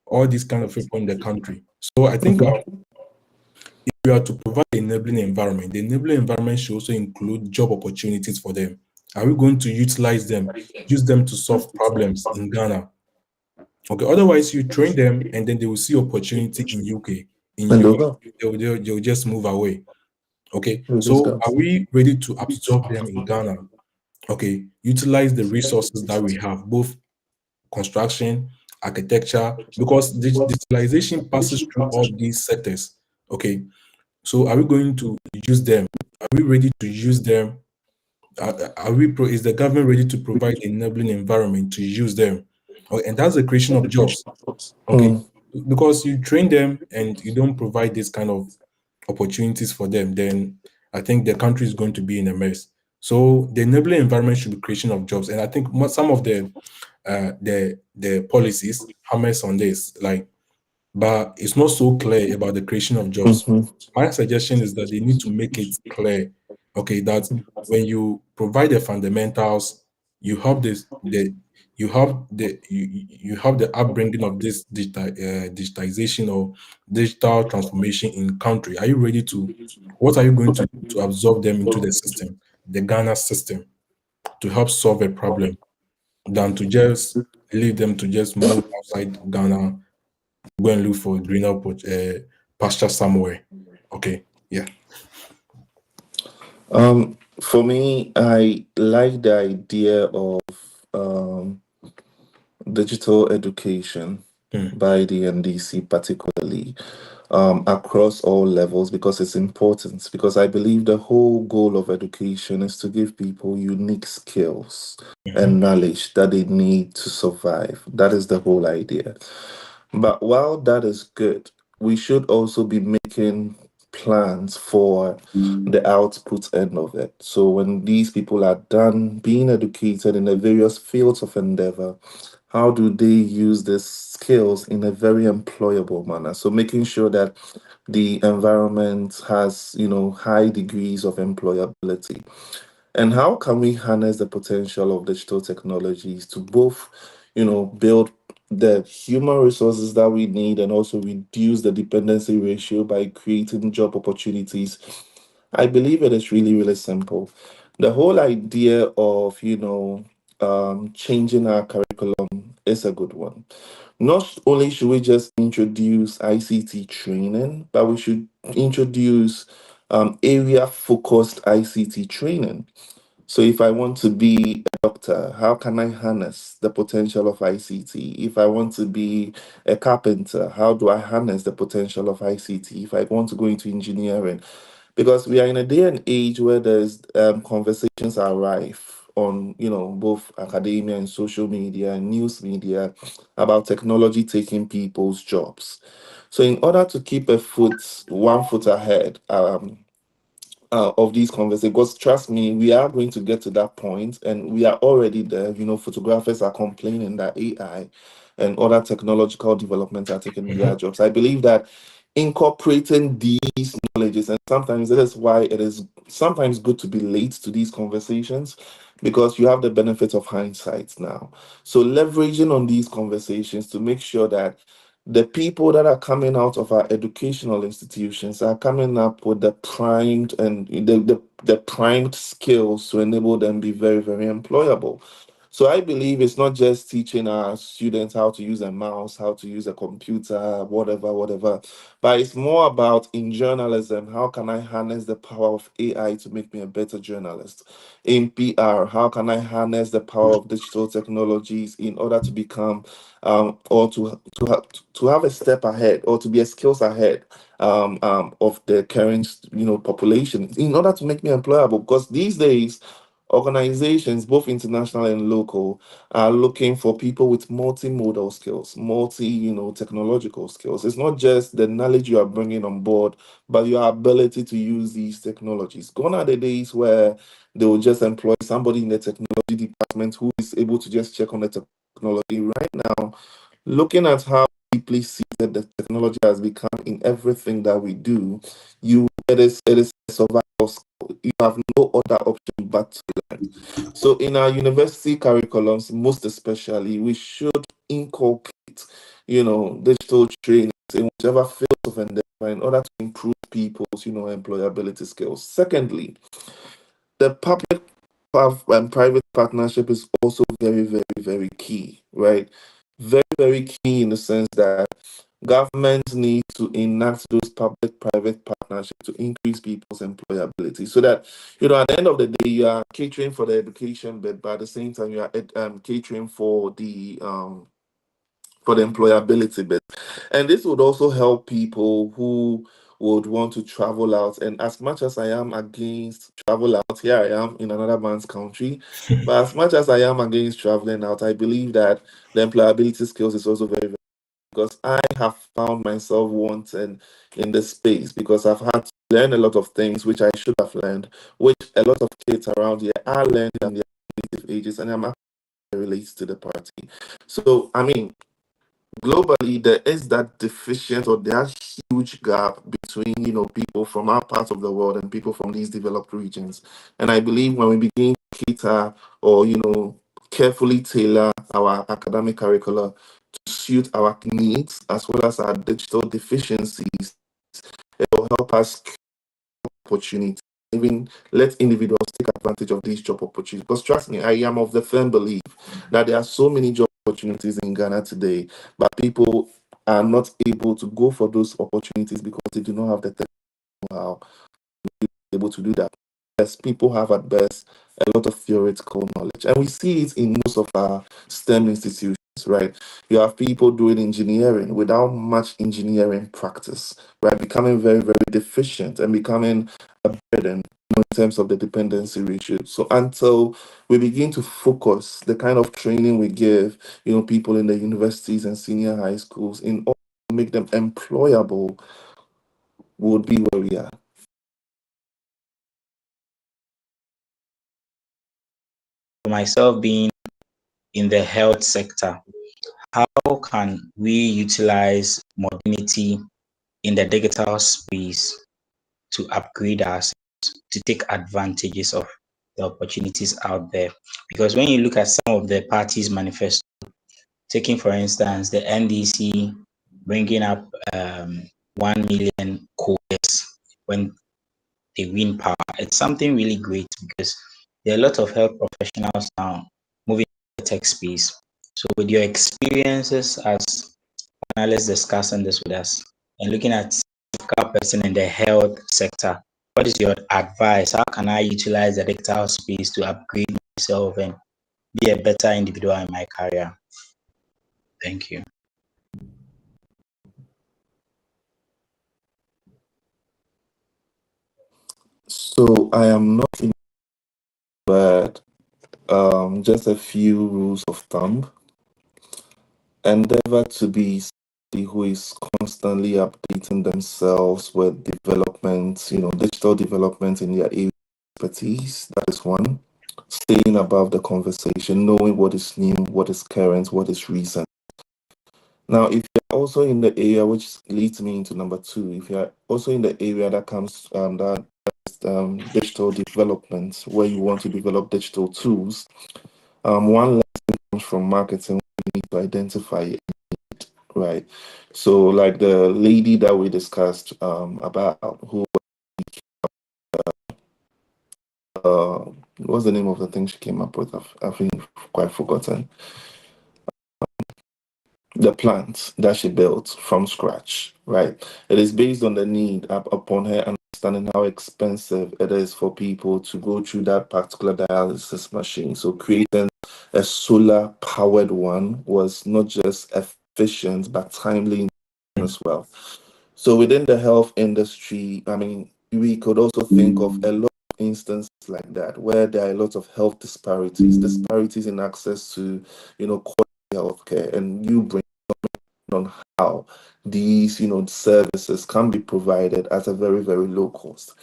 all these kind of people in the country. So I think if we are to provide an enabling environment, the enabling environment should also include job opportunities for them. Are we going to utilize them, use them to solve problems in Ghana? Okay, otherwise you train them and then they will see opportunity in UK, in And US, over. they'll just move away. Okay, We so discuss. are we ready to absorb them in Ghana? Okay, utilize the resources that we have, both construction, architecture, because digitalization passes through all these sectors. Okay, so are we going to use them? Are we ready to use them? Is the government ready to provide enabling environment to use them? Okay, and that's the creation of jobs. Okay, Hmm. because you train them and you don't provide this kind of opportunities for them, then I think the country is going to be in a mess. So the enabling environment should be creation of jobs, and I think some of the policies hammers on this, like, but it's not so clear about the creation of jobs. Mhm. My suggestion is that they need to make it clear, okay, that when you provide the fundamentals, you have this the you have the upbringing of this digitization or digital transformation in country. Are you ready to? What are you going to do to absorb them into the system, the Ghana system, to help solve a problem, than to just leave them to just move outside Ghana, go and look for greener pasture somewhere. Okay, yeah. For me, I like the idea of um, digital education Hmm. by the NDC, particularly across all levels, because it's important. Because I believe the whole goal of education is to give people unique skills and Mhm. knowledge that they need to survive. That is the whole idea. But while that is good, we should also be making plans for the output end of it. So when these people are done being educated in the various fields of endeavor, how do they use these skills in a very employable manner? So making sure that the environment has, high degrees of employability. And how can we harness the potential of digital technologies to both, build the human resources that we need and also reduce the dependency ratio by creating job opportunities? I believe it is really, really simple. The whole idea of, changing our curriculum is a good one. Not only should we just introduce ICT training, but we should introduce area focused ICT training. So if I want to be a doctor, how can I harness the potential of ICT? If I want to be a carpenter, how do I harness the potential of ICT? If I want to go into engineering, because we are in a day and age where there's conversations are rife on, both academia and social media and news media about technology taking people's jobs. So in order to keep one foot ahead, of these conversations, because trust me, we are going to get to that point and we are already there. Photographers are complaining that AI and other technological developments are taking their Mhm. jobs. I believe that incorporating these knowledges, and sometimes that is why it is sometimes good to be late to these conversations, because you have the benefit of hindsight now. So leveraging on these conversations to make sure that the people that are coming out of our educational institutions are coming up with the primed and the primed skills to enable them be very, very employable. So I believe it's not just teaching our students how to use a mouse, how to use a computer, whatever, whatever, but it's more about in journalism, how can I harness the power of AI to make me a better journalist? In PR, how can I harness the power of digital technologies in order to become or to have a step ahead or to be a skills ahead of the current population in order to make me employable? Because these days organizations, both international and local, are looking for people with multimodal skills, technological skills. It's not just the knowledge you are bringing on board, but your ability to use these technologies. Gone are the days where they will just employ somebody in the technology department who is able to just check on the technology. Right now, looking at how deeply seated the technology has become in everything that we do, it is a survival skill. You have no other option but to learn. So in our university curriculums, most especially, we should inculcate, digital training in whichever field of endeavor in order to improve people's, employability skills. Secondly, the and private partnership is also very, very, very key, right? Very, very key in the sense that governments need to enact those public-private partnerships to increase people's employability, so that at the end of the day, you are catering for the education bit, but at the same time, you are catering for the employability bit. And this would also help people who would want to travel out. And as much as I am against travel out, here I am in another man's country. But as much as I am against traveling out, I believe that the employability skills is also very, very, because I have found myself wanting in this space, because I've had learn a lot of things which I should have learned, which a lot of kids around here are learning at their native ages, and I'm actually relates to the party. So I mean, globally there is that deficient or that huge gap between people from our part of the world and people from these developed regions. And I believe when we begin to cater or carefully tailor our academic curricula to suit our needs as well as our digital deficiencies, it will help us opportunity, even let individuals take advantage of these job opportunities. Because trust me, I am of the firm belief that there are so many job opportunities in Ghana today, but people are not able to go for those opportunities because they do not have the know-how to be able to do that. Yes, people have at best a lot of theoretical knowledge, and we see it in most of our STEM institutions, right? You have people doing engineering without much engineering practice, right? Becoming very, very deficient and becoming a burden in terms of the dependency ratio. So until we begin to focus the kind of training we give, people in the universities and senior high schools in order to make them employable, would be where we are. Myself being in the health sector, how can we utilize modernity in the digital space to upgrade ourselves, to take advantages of the opportunities out there? Because when you look at some of the parties' manifesto, taking for instance the NDC bringing up 1 million coders when they win power, it's something really great because there are a lot of health professionals now moving to the tech space. So, with your experiences as analysts discussing this with us and looking at a person in the health sector, what is your advice? How can I utilize the digital space to upgrade myself and be a better individual in my career? Thank you. So I am not in, but just a few rules of thumb. Endeavor to be somebody who is constantly updating themselves with developments, digital developments in their area of expertise. That is one. Staying above the conversation, knowing what is new, what is current, what is recent. Now, if you're also in the area, which leads me into number two, if you're also in the area that comes that digital development, where you want to develop digital tools, one lesson comes from marketing. You need to identify it, right? So, like the lady that we discussed about, who what's the name of the thing she came up with? I've been quite forgotten. The plant that she built from scratch, right? It is based on the need upon her understanding how expensive it is for people to go through that particular dialysis machine. So creating a solar powered one was not just efficient but timely as well. So within the health industry, I mean, we could also think of a lot of instances like that where there are a lot of health disparities in access to, quality healthcare, and you bring on how these, services can be provided at a very, very low cost.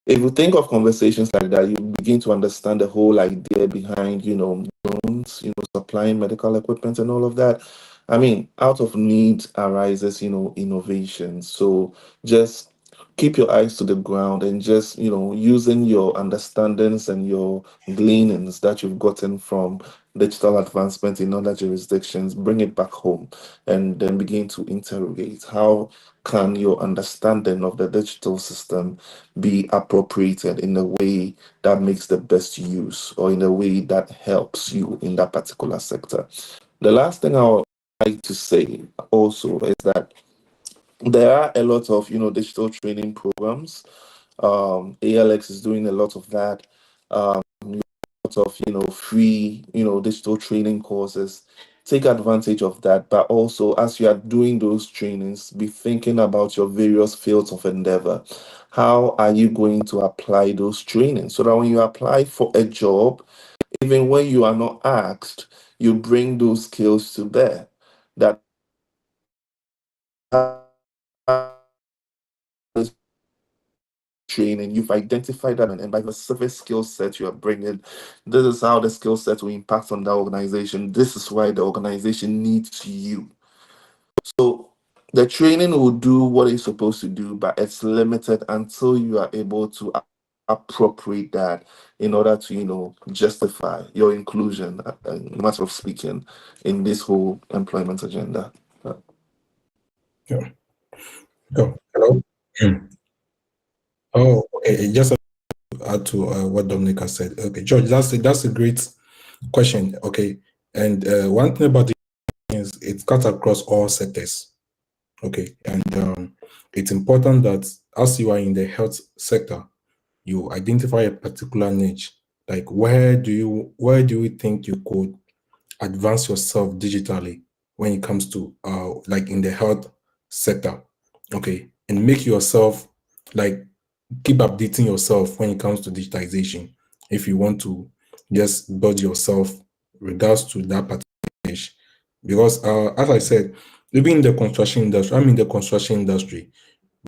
If you think of conversations like that, you begin to understand the whole idea behind, drones, supplying medical equipment and all of that. I mean, out of need arises, innovation. So just keep your eyes to the ground and just, using your understandings and your gleanings that you've gotten from digital advancement in other jurisdictions, bring it back home and then begin to interrogate how can your understanding of the digital system be appropriated in a way that makes the best use or in a way that helps you in that particular sector. The last thing I would like to say also is that there are a lot of digital training programs. ALX is doing a lot of that. Lot of free digital training courses. Take advantage of that, but also as you are doing those trainings, be thinking about your various fields of endeavor. How are you going to apply those trainings so that when you apply for a job, even when you are not asked, you bring those skills to bear? That is training, you've identified that, and by the specific skill set you are bringing, this is how the skill set will impact on that organization. This is why the organization needs you. So the training will do what it's supposed to do, but it's limited until you are able to appropriate that in order to, justify your inclusion, in matter of speaking, in this whole employment agenda. Yeah. Oh, hello. Oh, okay. Just to add to what Dominic has said. Okay, George, that's a great question. Okay, and one thing about it is it cuts across all sectors. Okay, and it's important that as you are in the health sector, you identify a particular niche. Like where do you think you could advance yourself digitally when it comes to like in the health sector? Okay, and make yourself like keep updating yourself when it comes to digitization if you want to just build yourself regards to that particular niche. Because as I said, even in the construction industry, I'm in the construction industry,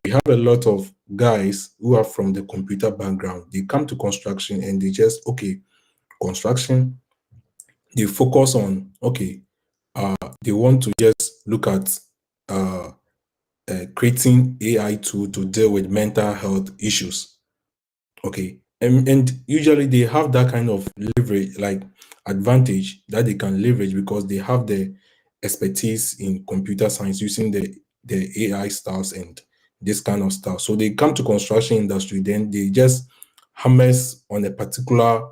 we have a lot of guys who are from the computer background. They come to construction and they just, okay, construction, they focus on, okay, they want to just look at creating AI tool to deal with mental health issues. Okay. And usually they have that kind of leverage, like advantage that they can leverage because they have the expertise in computer science using the AI styles and this kind of stuff. So they come to construction industry, then they just hammer on a particular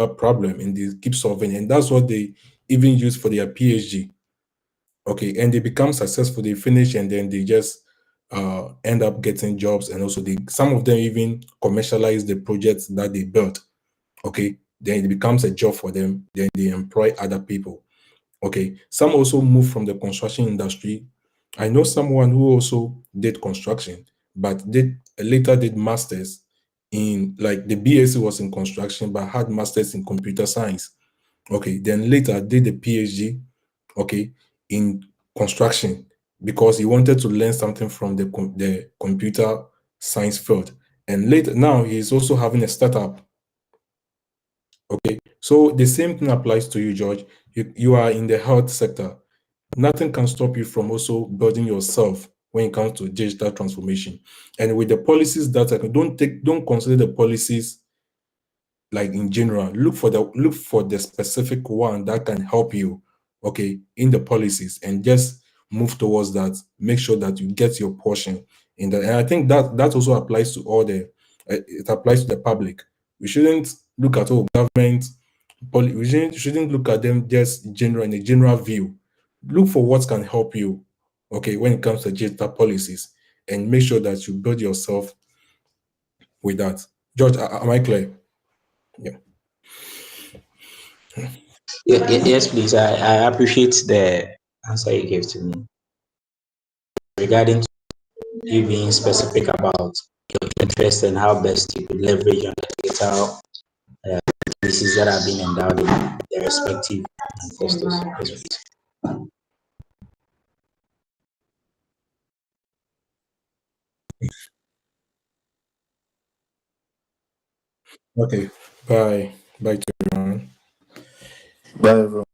problem and they keep solving. And that's what they even use for their PhD. Okay, and they become successful, they finish, and then they just end up getting jobs, and also some of them even commercialize the projects that they built. Okay, then it becomes a job for them, then they employ other people. Okay, some also move from the construction industry. I know someone who also did construction, but later did masters in, like, the BSc was in construction but had masters in computer science. Okay, then later did the PhD, okay, in construction because he wanted to learn something from the computer science field. And later now he's also having a startup. Okay, so the same thing applies to you, George. You are in the health sector. Nothing can stop you from also building yourself when it comes to digital transformation. And with the policies that don't consider the policies like in general. Look for the specific one that can help you, okay, in the policies, and just move towards that. Make sure that you get your portion in that. And I think that also applies to it applies to the public. We shouldn't look at all government we shouldn't look at them just general in a general view. Look for what can help you, okay, when it comes to digital policies, and make sure that you build yourself with that. George, am I clear? Yeah. Yes, please. I appreciate the answer you gave to me regarding you being specific about your interest and how best you could leverage on the digital policies that have been endowed in the respective manifestos. Yes, please. Okay. Bye. Bye to everyone. Bye, everyone.